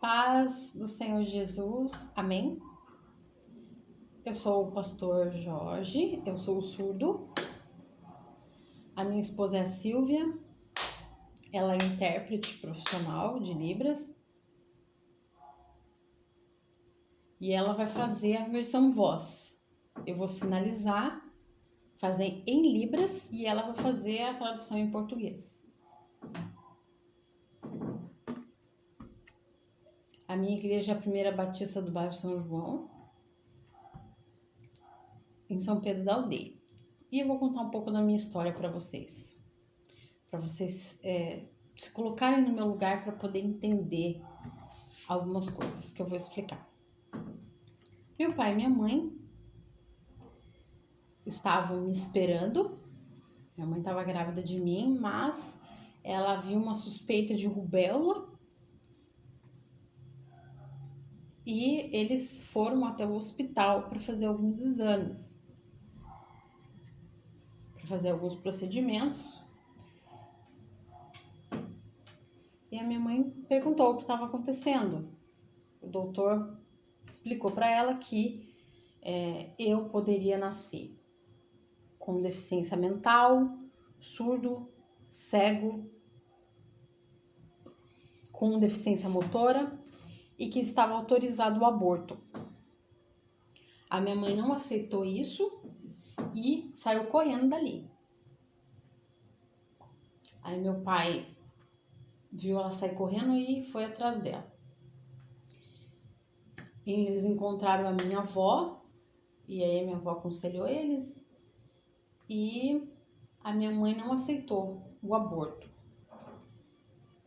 paz do Senhor Jesus, amém? Eu sou o pastor Jorge, eu sou o surdo. A minha esposa é a Silvia, ela é intérprete profissional de Libras. E ela vai fazer a versão voz. Eu vou sinalizar, fazer em Libras e ela vai fazer a tradução em português. A minha igreja é a Primeira Batista do bairro São João, em São Pedro da Aldeia. E eu vou contar um pouco da minha história para vocês se colocarem no meu lugar para poder entender algumas coisas que eu vou explicar. Meu pai e minha mãe estavam me esperando. Minha mãe estava grávida de mim, mas ela viu uma suspeita de rubéola e eles foram até o hospital para fazer alguns exames, para fazer alguns procedimentos. E a minha mãe perguntou o que estava acontecendo. O doutor explicou para ela que eu poderia nascer com deficiência mental, surdo, cego, com deficiência motora e que estava autorizado o aborto. A minha mãe não aceitou isso e saiu correndo dali. Aí meu pai viu ela sair correndo e foi atrás dela. Eles encontraram a minha avó e aí a minha avó aconselhou eles e a minha mãe não aceitou o aborto.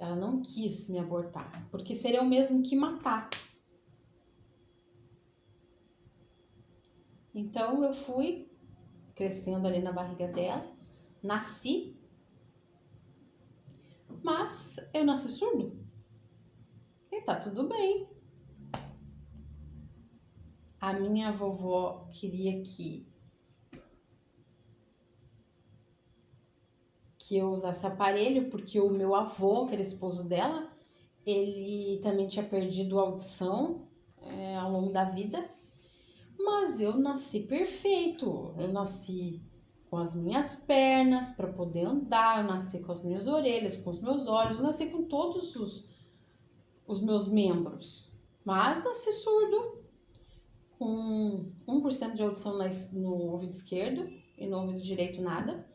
Ela não quis me abortar, porque seria o mesmo que matar. Então eu fui crescendo ali na barriga dela, nasci, mas eu nasci surdo. E tá tudo bem. A minha vovó queria que eu usasse aparelho, porque o meu avô, que era esposo dela, ele também tinha perdido a audição ao longo da vida. Mas eu nasci perfeito, eu nasci com as minhas pernas para poder andar, eu nasci com as minhas orelhas, com os meus olhos, eu nasci com todos os meus membros. Mas nasci surdo, com 1% de audição no ouvido esquerdo e no ouvido direito nada.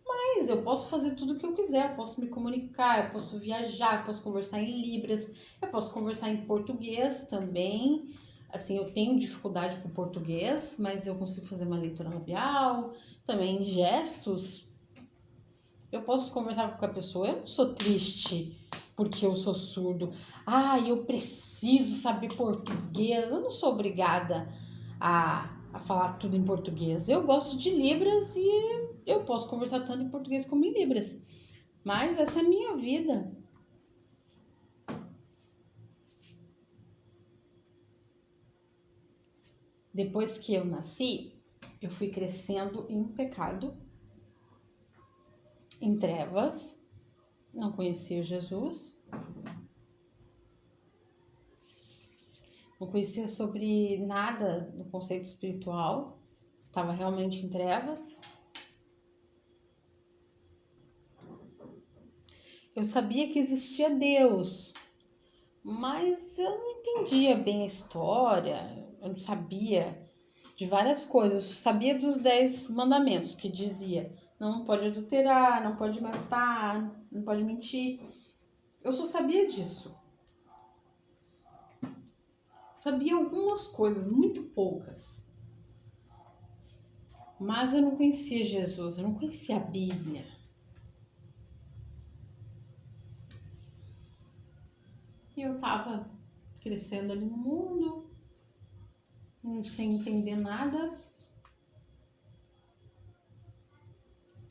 Mas eu posso fazer tudo o que eu quiser, eu posso me comunicar, eu posso viajar, eu posso conversar em Libras, eu posso conversar em português também. Assim, eu tenho dificuldade com português, mas eu consigo fazer uma leitura labial, também em gestos. Eu posso conversar com qualquer pessoa, eu não sou triste porque eu sou surdo. Eu preciso saber português, eu não sou obrigada a falar tudo em português. Eu gosto de Libras e eu posso conversar tanto em português como em Libras. Mas essa é a minha vida. Depois que eu nasci, eu fui crescendo em pecado, em trevas, não conhecia Jesus, não conhecia sobre nada do conceito espiritual, estava realmente em trevas. Eu sabia que existia Deus, mas eu não entendia bem a história, eu não sabia de várias coisas. Eu sabia dos 10 mandamentos que dizia: não pode adulterar, não pode matar, não pode mentir. Eu só sabia disso. Sabia algumas coisas, muito poucas. Mas eu não conhecia Jesus, eu não conhecia a Bíblia. E eu tava crescendo ali no mundo, sem entender nada.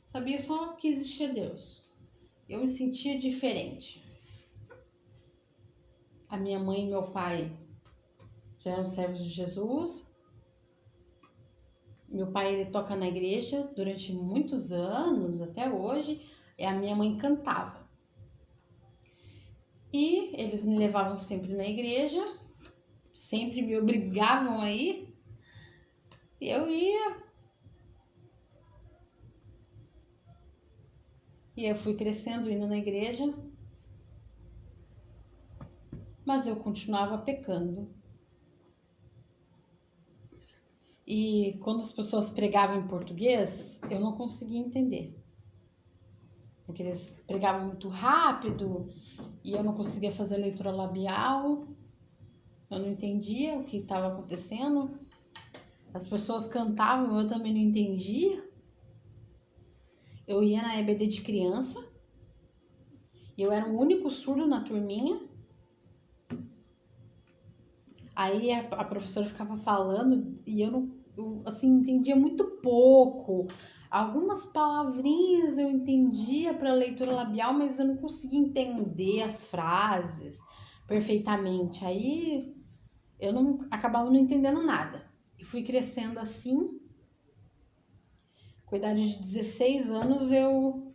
Sabia só que existia Deus. Eu me sentia diferente. A minha mãe e meu pai já eram servos de Jesus. Meu pai, ele toca na igreja durante muitos anos, até hoje. E a minha mãe cantava. E eles me levavam sempre na igreja, sempre me obrigavam a ir. E eu ia. E eu fui crescendo, indo na igreja. Mas eu continuava pecando. E quando as pessoas pregavam em português, eu não conseguia entender. Porque eles pregavam muito rápido e eu não conseguia fazer leitura labial. Eu não entendia o que estava acontecendo. As pessoas cantavam, eu também não entendia. Eu ia na EBD de criança e eu era o único surdo na turminha. Aí a professora ficava falando e eu assim, entendia muito pouco. Algumas palavrinhas eu entendia para leitura labial, mas eu não conseguia entender as frases perfeitamente. Aí eu acabava não entendendo nada. E fui crescendo assim. Com a idade de 16 anos, eu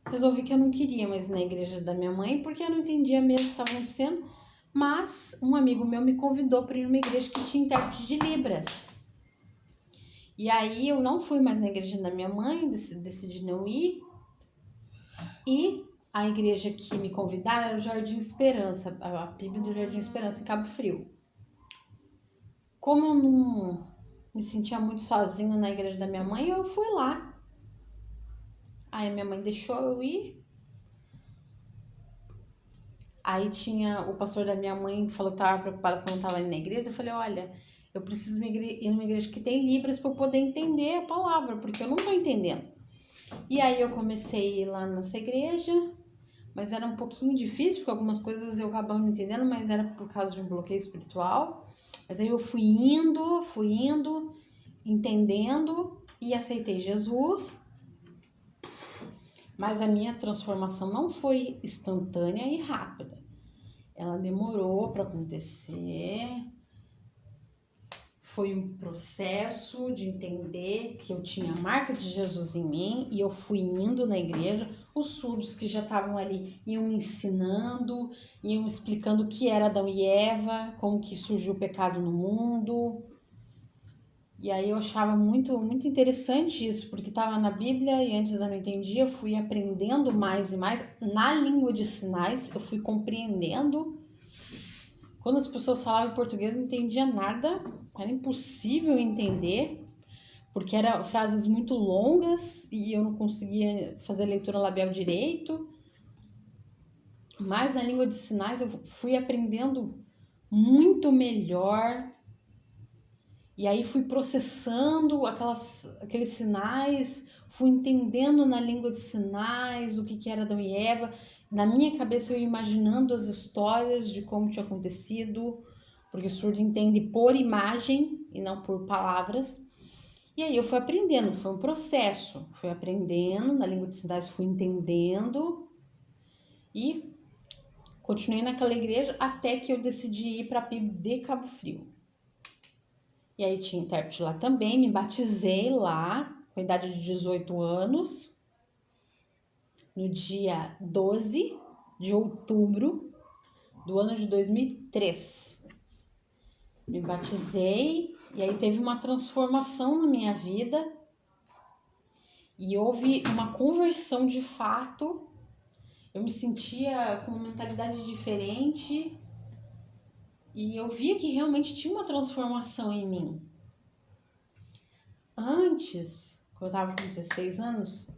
resolvi que eu não queria mais ir na igreja da minha mãe, porque eu não entendia mesmo o que estava acontecendo. Mas um amigo meu me convidou para ir numa igreja que tinha intérprete de Libras. E aí eu não fui mais na igreja da minha mãe, decidi não ir. E a igreja que me convidaram era o Jardim Esperança, a PIB do Jardim Esperança, em Cabo Frio. Como eu não me sentia muito sozinha na igreja da minha mãe, eu fui lá. Aí minha mãe deixou eu ir. Aí tinha o pastor da minha mãe que falou que estava preocupado quando eu estava indo na igreja. Eu falei, olha, eu preciso ir numa igreja que tem Libras para eu poder entender a palavra, porque eu não estou entendendo. E aí eu comecei a ir lá nessa igreja, mas era um pouquinho difícil, porque algumas coisas eu acabava não entendendo, mas era por causa de um bloqueio espiritual. Mas aí eu fui indo, entendendo e aceitei Jesus. Mas a minha transformação não foi instantânea e rápida. Ela demorou para acontecer. Foi um processo de entender que eu tinha a marca de Jesus em mim e eu fui indo na igreja. Os surdos que já estavam ali iam me ensinando, iam explicando o que era Adão e Eva, como que surgiu o pecado no mundo. E aí eu achava muito interessante isso, porque estava na Bíblia e antes eu não entendia, eu fui aprendendo mais e mais. Na língua de sinais, eu fui compreendendo. Quando as pessoas falavam português, eu não entendia nada, era impossível entender, porque eram frases muito longas e eu não conseguia fazer leitura labial direito. Mas na língua de sinais eu fui aprendendo muito melhor. E aí fui processando aqueles sinais, fui entendendo na língua de sinais o que era Adão e Eva. Na minha cabeça eu ia imaginando as histórias de como tinha acontecido, porque o surdo entende por imagem e não por palavras. E aí eu fui aprendendo, foi um processo. Fui aprendendo na língua de sinais, fui entendendo e continuei naquela igreja até que eu decidi ir para a PIB de Cabo Frio. E aí tinha intérprete lá também, me batizei lá, com a idade de 18 anos, no dia 12 de outubro do ano de 2003. Me batizei e aí teve uma transformação na minha vida e houve uma conversão de fato. Eu me sentia com uma mentalidade diferente. E eu via que realmente tinha uma transformação em mim. Antes, quando eu estava com 16 anos,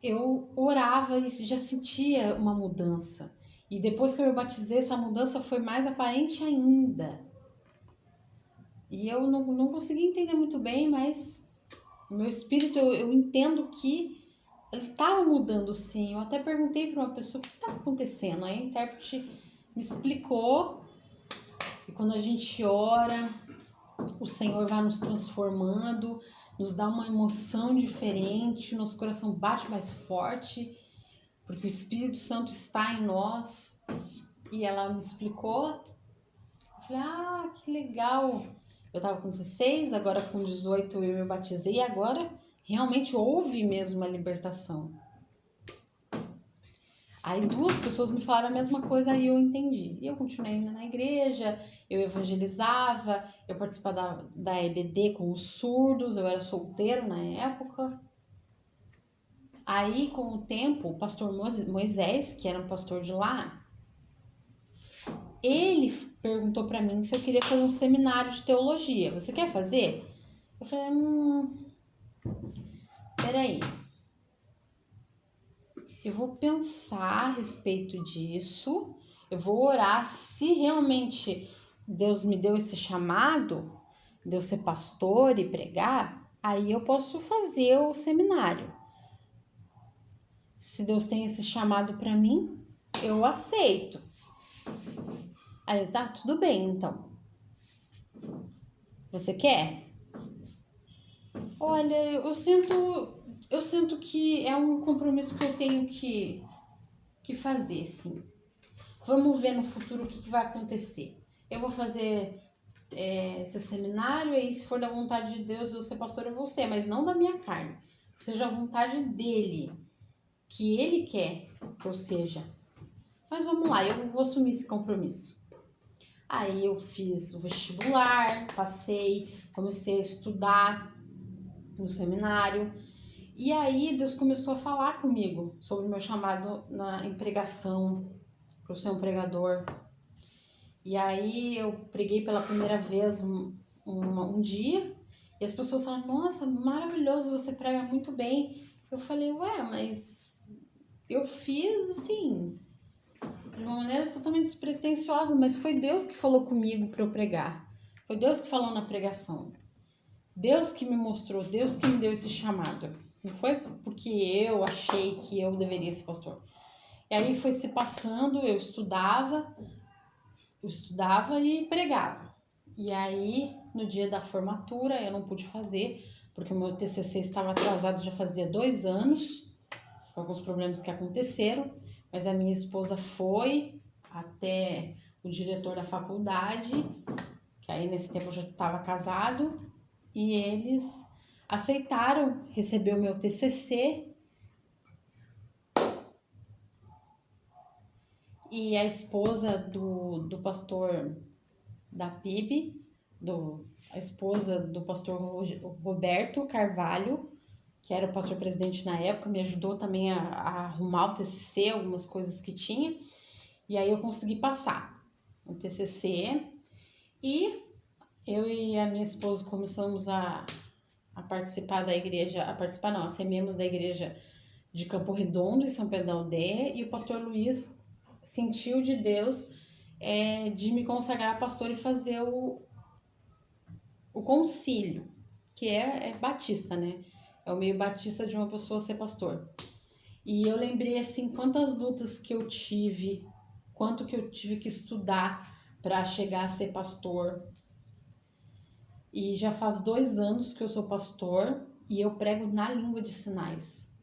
eu orava e já sentia uma mudança. E depois que eu me batizei, essa mudança foi mais aparente ainda. E eu não consegui entender muito bem, mas no meu espírito eu entendo que ele estava mudando sim. Eu até perguntei para uma pessoa o que estava acontecendo. Aí a intérprete me explicou. E quando a gente ora, o Senhor vai nos transformando, nos dá uma emoção diferente, nosso coração bate mais forte, porque o Espírito Santo está em nós. E ela me explicou. Eu falei, que legal. Eu estava com 16, agora com 18 eu me batizei e agora realmente houve mesmo uma libertação. Aí 2 pessoas me falaram a mesma coisa, aí eu entendi. E eu continuei indo na igreja, eu evangelizava, eu participava da EBD com os surdos, eu era solteiro na época. Aí, com o tempo, o pastor Moisés, que era um pastor de lá, ele perguntou pra mim se eu queria fazer um seminário de teologia. Você quer fazer? Eu falei, peraí. Eu vou pensar a respeito disso, eu vou orar. Se realmente Deus me deu esse chamado, de eu ser pastor e pregar, aí eu posso fazer o seminário. Se Deus tem esse chamado para mim, eu aceito. Aí tá, tudo bem, então. Você quer? Olha, eu sinto que é um compromisso que eu tenho que fazer, sim. Vamos ver no futuro o que vai acontecer. Eu vou fazer esse seminário, e aí, se for da vontade de Deus eu ser pastor, eu vou ser, mas não da minha carne. Seja a vontade dele, que ele quer que eu seja. Mas vamos lá, eu vou assumir esse compromisso. Aí eu fiz o vestibular, passei, comecei a estudar no seminário. E aí Deus começou a falar comigo sobre o meu chamado em pregação, para eu ser um pregador. E aí eu preguei pela primeira vez um dia, e as pessoas falaram, nossa, maravilhoso, você prega muito bem. Eu falei, ué, mas eu fiz assim, de uma maneira totalmente despretensiosa, mas foi Deus que falou comigo para eu pregar. Foi Deus que falou na pregação. Deus que me mostrou, Deus que me deu esse chamado. Não foi porque eu achei que eu deveria ser pastor. E aí foi se passando, eu estudava e pregava. E aí, no dia da formatura, eu não pude fazer, porque o meu TCC estava atrasado já fazia 2 anos, com alguns problemas que aconteceram, mas a minha esposa foi até o diretor da faculdade, que aí nesse tempo eu já estava casado, e eles aceitaram receber o meu TCC. E a esposa do pastor da PIB, a esposa do pastor Roberto Carvalho, que era o pastor presidente na época, me ajudou também a arrumar o TCC, algumas coisas que tinha. E aí eu consegui passar o TCC. E eu e a minha esposa começamos a participar da igreja, a ser membros da igreja de Campo Redondo, em São Pedro da Aldeia, e o pastor Luiz sentiu de Deus de me consagrar pastor e fazer o concílio, que é batista, né? É o meio batista de uma pessoa ser pastor. E eu lembrei, assim, quantas lutas que eu tive, quanto que eu tive que estudar para chegar a ser pastor. E já faz 2 anos que eu sou pastor e eu prego na língua de sinais.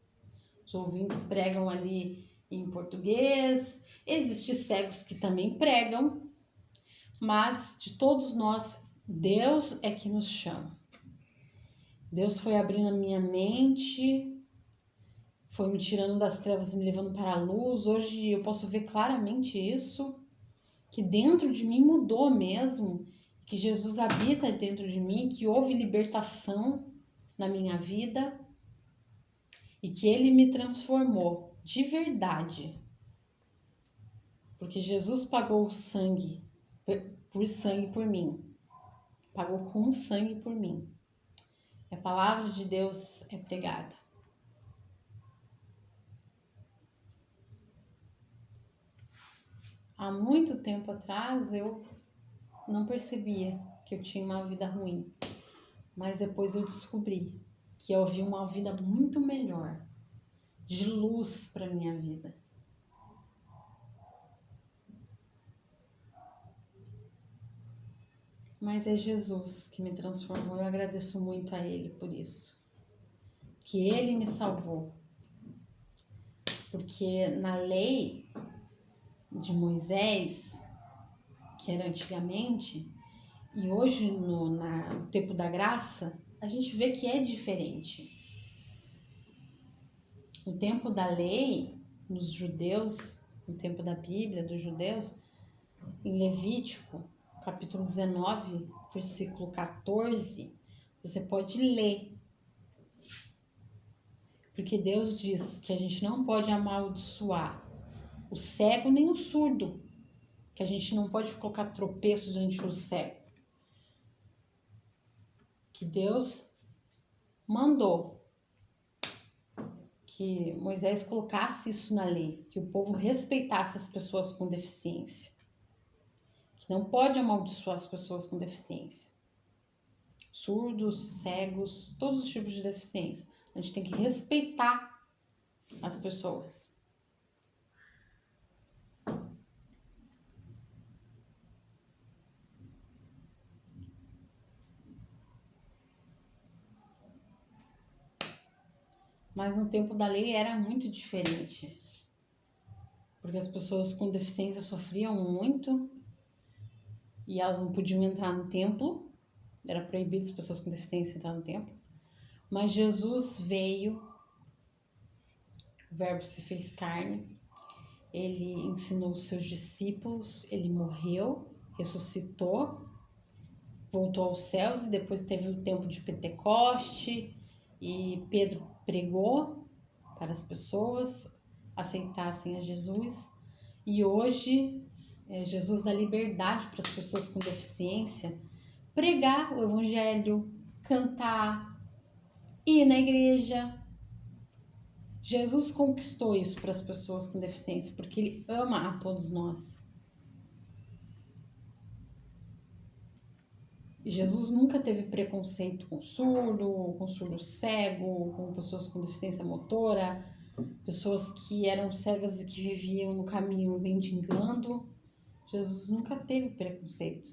Os ouvintes pregam ali em português, existem cegos que também pregam, mas de todos nós, Deus é que nos chama. Deus foi abrindo a minha mente, foi me tirando das trevas e me levando para a luz. Hoje eu posso ver claramente isso, que dentro de mim mudou mesmo, que Jesus habita dentro de mim, que houve libertação na minha vida e que Ele me transformou de verdade. Porque Jesus pagou sangue por mim. Pagou com sangue por mim. A palavra de Deus é pregada. Há muito tempo atrás eu não percebia que eu tinha uma vida ruim. Mas depois eu descobri que eu vi uma vida muito melhor, de luz para minha vida. Mas é Jesus que me transformou. Eu agradeço muito a Ele por isso. Que Ele me salvou. Porque na lei de Moisés, que era antigamente, e hoje no tempo da graça, a gente vê que é diferente. No tempo da lei, nos judeus, no tempo da Bíblia, dos judeus, em Levítico, capítulo 19, versículo 14, você pode ler. Porque Deus diz que a gente não pode amaldiçoar o cego nem o surdo, que a gente não pode colocar tropeços diante do cego. Que Deus mandou que Moisés colocasse isso na lei, que o povo respeitasse as pessoas com deficiência, que não pode amaldiçoar as pessoas com deficiência, surdos, cegos, todos os tipos de deficiência. A gente tem que respeitar as pessoas. Mas no tempo da lei era muito diferente, porque as pessoas com deficiência sofriam muito e elas não podiam entrar no templo, era proibido as pessoas com deficiência entrar no templo. Mas Jesus veio, o Verbo se fez carne, ele ensinou os seus discípulos, ele morreu, ressuscitou, voltou aos céus e depois teve o tempo de Pentecoste e Pedro pregou para as pessoas aceitassem a Jesus. E hoje Jesus dá liberdade para as pessoas com deficiência pregar o evangelho, cantar, ir na igreja. Jesus conquistou isso para as pessoas com deficiência porque ele ama a todos nós. E Jesus nunca teve preconceito com surdo cego, com pessoas com deficiência motora, pessoas que eram cegas e que viviam no caminho mendigando. Jesus nunca teve preconceito.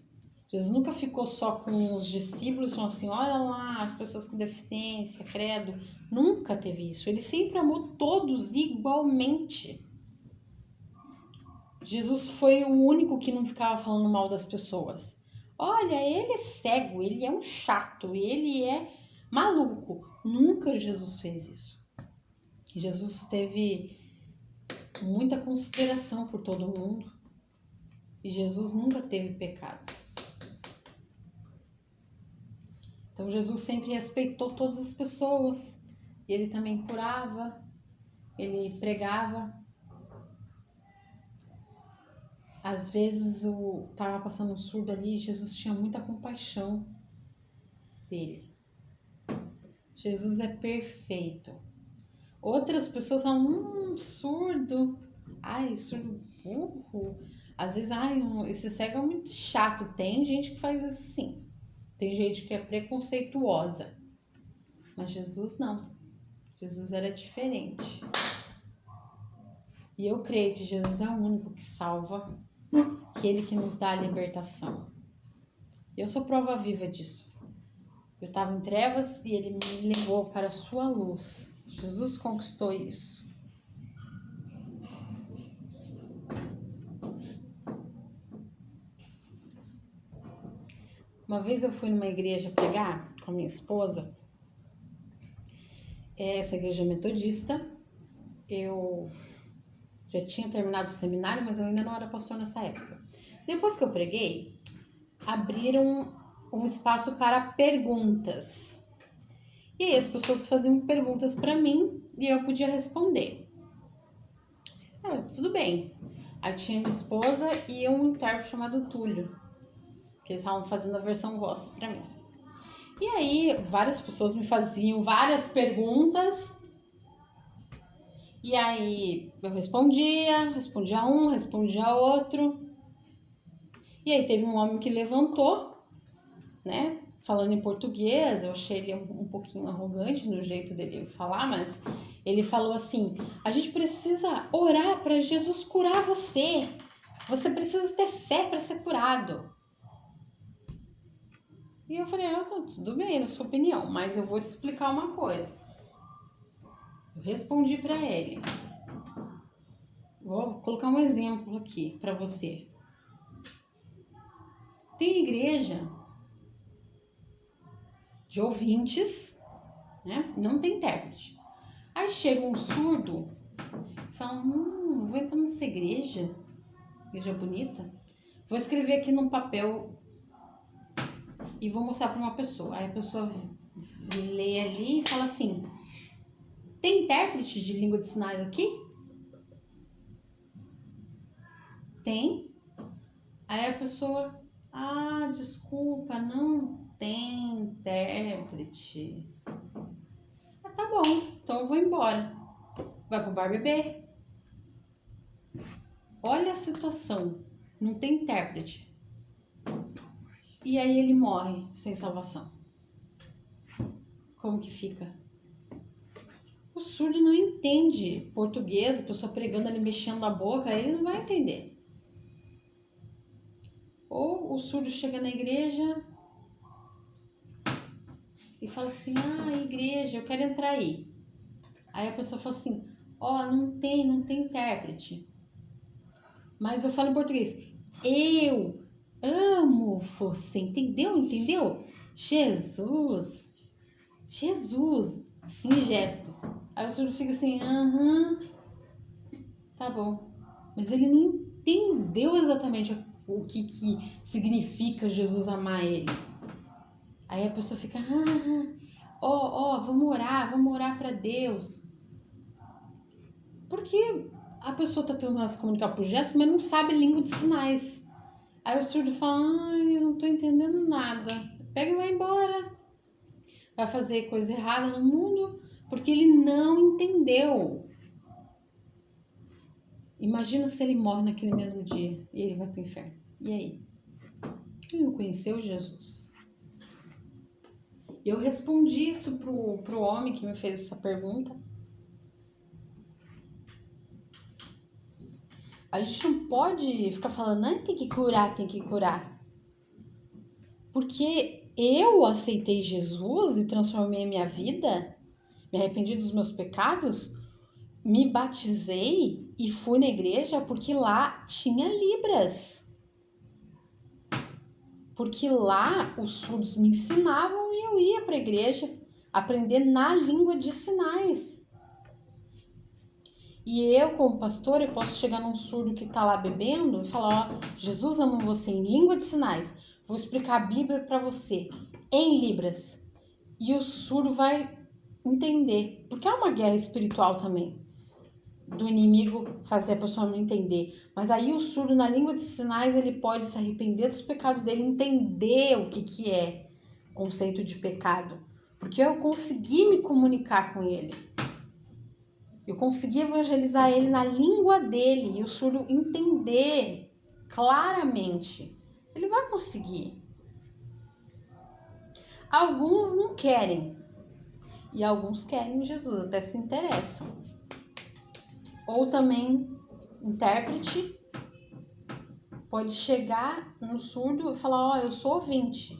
Jesus nunca ficou só com os discípulos e falou assim, olha lá, as pessoas com deficiência, credo. Nunca teve isso. Ele sempre amou todos igualmente. Jesus foi o único que não ficava falando mal das pessoas. Olha, ele é cego, ele é um chato, ele é maluco. Nunca Jesus fez isso. Jesus teve muita consideração por todo mundo. E Jesus nunca teve pecados. Então Jesus sempre respeitou todas as pessoas. E ele também curava, ele pregava. Às vezes estava passando um surdo ali e Jesus tinha muita compaixão dele. Jesus é perfeito. Outras pessoas falam, surdo. Ai, surdo burro. Às vezes, esse cego é muito chato. Tem gente que faz isso sim. Tem gente que é preconceituosa. Mas Jesus não. Jesus era diferente. E eu creio que Jesus é o único que salva, que ele que nos dá a libertação. Eu sou prova viva disso. Eu estava em trevas e ele me levou para a sua luz. Jesus conquistou isso. Uma vez eu fui numa igreja pregar com a minha esposa. Essa igreja metodista. Eu já tinha terminado o seminário, mas eu ainda não era pastor nessa época. Depois que eu preguei, abriram um espaço para perguntas. E aí as pessoas faziam perguntas para mim e eu podia responder. Tudo bem. Aí tinha minha esposa e um intérprete chamado Túlio, que eles estavam fazendo a versão voz para mim. E aí várias pessoas me faziam várias perguntas. E aí eu respondia um, respondia outro. E aí teve um homem que levantou, né, falando em português. Eu achei ele um pouquinho arrogante no jeito dele falar, mas ele falou assim, a gente precisa orar para Jesus curar você. Você precisa ter fé para ser curado. E eu falei, tudo bem, na sua opinião, mas eu vou te explicar uma coisa. Eu respondi para ele. Vou colocar um exemplo aqui para você. Tem igreja de ouvintes, né? Não tem intérprete. Aí chega um surdo Fala, vou entrar nessa igreja bonita, vou escrever aqui num papel e vou mostrar para uma pessoa. Aí a pessoa lê ali e fala assim, tem intérprete de língua de sinais aqui? Tem. Aí a pessoa, desculpa, não tem intérprete. Tá bom, então eu vou embora. Vai pro bar beber. Olha a situação, não tem intérprete. E aí ele morre sem salvação. Como que fica? O surdo não entende português, a pessoa pregando ali, mexendo a boca, ele não vai entender. Ou o surdo chega na igreja e fala assim, igreja, eu quero entrar aí. Aí a pessoa fala assim, não tem intérprete. Mas eu falo em português, eu amo você, entendeu? Jesus, em gestos. Aí o surdo fica assim, tá bom. Mas ele não entendeu exatamente o que significa Jesus amar ele. Aí a pessoa fica, vamos orar para Deus. Porque a pessoa tá tentando se comunicar por gestos, mas não sabe língua de sinais. Aí o surdo fala, eu não tô entendendo nada. Pega e vai embora. Vai fazer coisa errada no mundo, porque ele não entendeu. Imagina se ele morre naquele mesmo dia e ele vai pro inferno. E aí? Ele não conheceu Jesus. Eu respondi isso pro homem que me fez essa pergunta. A gente não pode ficar falando, tem que curar. Porque eu aceitei Jesus e transformei a minha vida, me arrependi dos meus pecados, me batizei e fui na igreja porque lá tinha Libras. Porque lá os surdos me ensinavam e eu ia para a igreja aprender na língua de sinais. E eu, como pastor, eu posso chegar num surdo que está lá bebendo e falar, Jesus ama você em língua de sinais. Vou explicar a Bíblia para você em Libras. E o surdo vai entender. Porque é uma guerra espiritual também. Do inimigo fazer a pessoa não entender. Mas aí o surdo, na língua de sinais, ele pode se arrepender dos pecados dele, entender o que é o conceito de pecado. Porque eu consegui me comunicar com ele. Eu consegui evangelizar ele na língua dele e o surdo entender claramente. Ele vai conseguir. Alguns não querem. E alguns querem Jesus, até se interessam. Ou também, intérprete pode chegar no surdo e falar, eu sou ouvinte,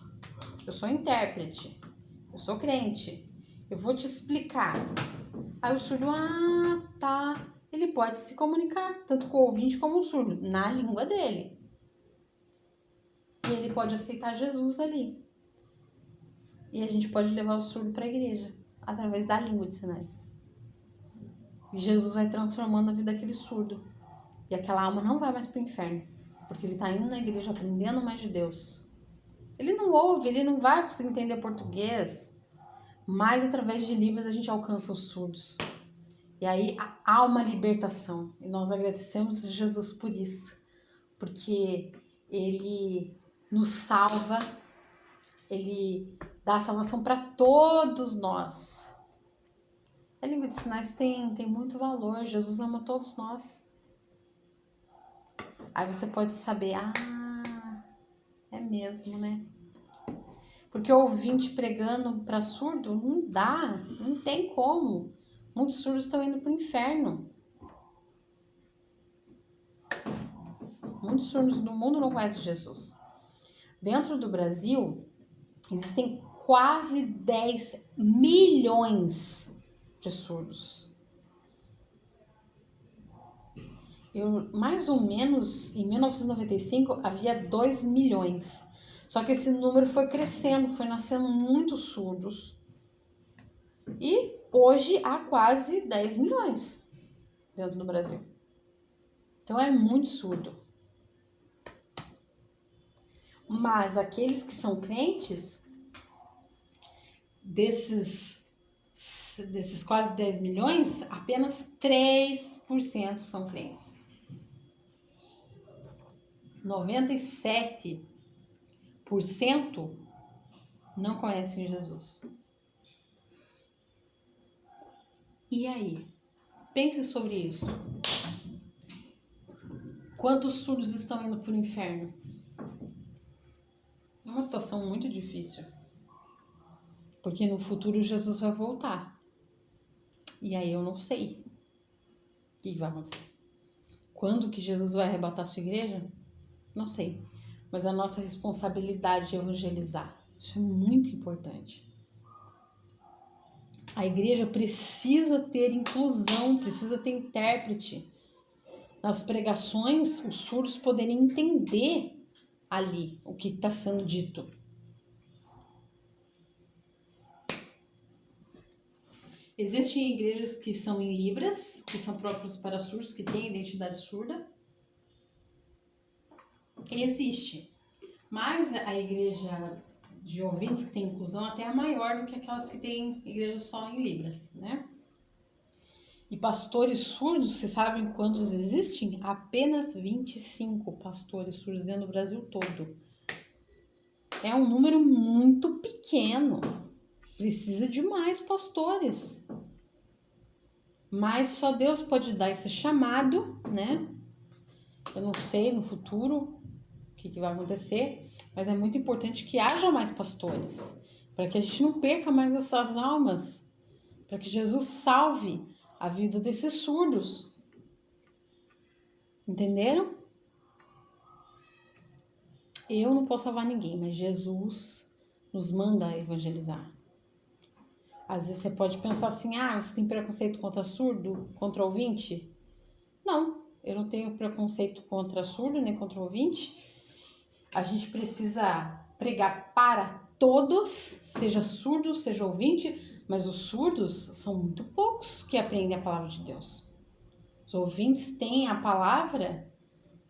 eu sou intérprete, eu sou crente, eu vou te explicar. Aí o surdo, tá. Ele pode se comunicar, tanto com o ouvinte como o surdo, na língua dele. E ele pode aceitar Jesus ali. E a gente pode levar o surdo para a igreja, através da língua de sinais. E Jesus vai transformando a vida daquele surdo. E aquela alma não vai mais para o inferno, porque ele está indo na igreja aprendendo mais de Deus. Ele não ouve, ele não vai conseguir entender português, mas através de Libras a gente alcança os surdos. E aí há uma libertação. E nós agradecemos a Jesus por isso. Porque ele nos salva, ele dá a salvação para todos nós. A língua de sinais tem muito valor. Jesus ama todos nós. Aí você pode saber, é mesmo, né? Porque o ouvinte pregando para surdo não dá, não tem como. Muitos surdos estão indo para o inferno. Muitos surdos do mundo não conhecem Jesus. Dentro do Brasil, existem quase 10 milhões de surdos. Mais ou menos, em 1995, havia 2 milhões. Só que esse número foi crescendo, foi nascendo muitos surdos. E hoje há quase 10 milhões dentro do Brasil. Então é muito surdo. Mas aqueles que são crentes, desses quase 10 milhões, apenas 3% são crentes. 97% não conhecem Jesus. E aí? Pense sobre isso. Quantos surdos estão indo para o inferno? É uma situação muito difícil. Porque no futuro Jesus vai voltar. E aí eu não sei o que vai acontecer. Quando que Jesus vai arrebatar a sua igreja? Não sei. Mas a nossa responsabilidade é evangelizar. Isso é muito importante. A igreja precisa ter inclusão, precisa ter intérprete. Nas pregações, os surdos poderem entender ali o que está sendo dito. Existem igrejas que são em Libras, que são próprias para surdos, que têm identidade surda. Existe. Mas a igreja de ouvintes que tem inclusão até é maior do que aquelas que têm igreja só em Libras, né? E pastores surdos, vocês sabem quantos existem? Apenas 25 pastores surdos dentro do Brasil todo. É um número muito pequeno. Precisa de mais pastores. Mas só Deus pode dar esse chamado, né? Eu não sei no futuro o que vai acontecer, mas é muito importante que haja mais pastores, para que a gente não perca mais essas almas, para que Jesus salve a vida desses surdos. Entenderam? Eu não posso salvar ninguém, mas Jesus nos manda evangelizar. Às vezes você pode pensar assim, você tem preconceito contra surdo, contra ouvinte? Não, eu não tenho preconceito contra surdo, nem contra ouvinte. A gente precisa pregar para todos, seja surdo, seja ouvinte, mas os surdos são muito poucos que aprendem a palavra de Deus. Os ouvintes têm a palavra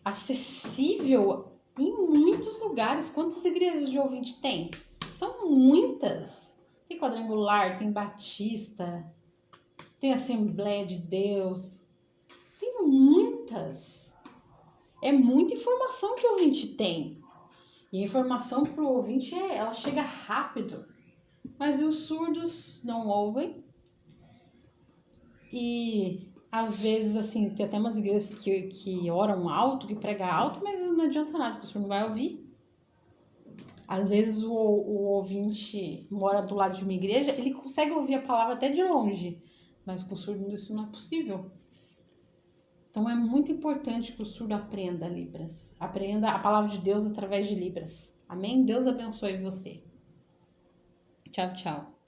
acessível em muitos lugares. Quantas igrejas de ouvinte tem? São muitas. Tem Quadrangular, tem Batista, tem Assembleia de Deus. Tem muitas. É muita informação que o ouvinte tem. E a informação para o ouvinte, ela chega rápido. Mas os surdos não ouvem. E às vezes, assim, tem até umas igrejas que oram alto, que pregam alto, mas não adianta nada, porque o surdo não vai ouvir. Às vezes o ouvinte mora do lado de uma igreja, ele consegue ouvir a palavra até de longe, mas com o surdo isso não é possível. Então é muito importante que o surdo aprenda Libras, aprenda a palavra de Deus através de Libras. Amém? Deus abençoe você. Tchau, tchau.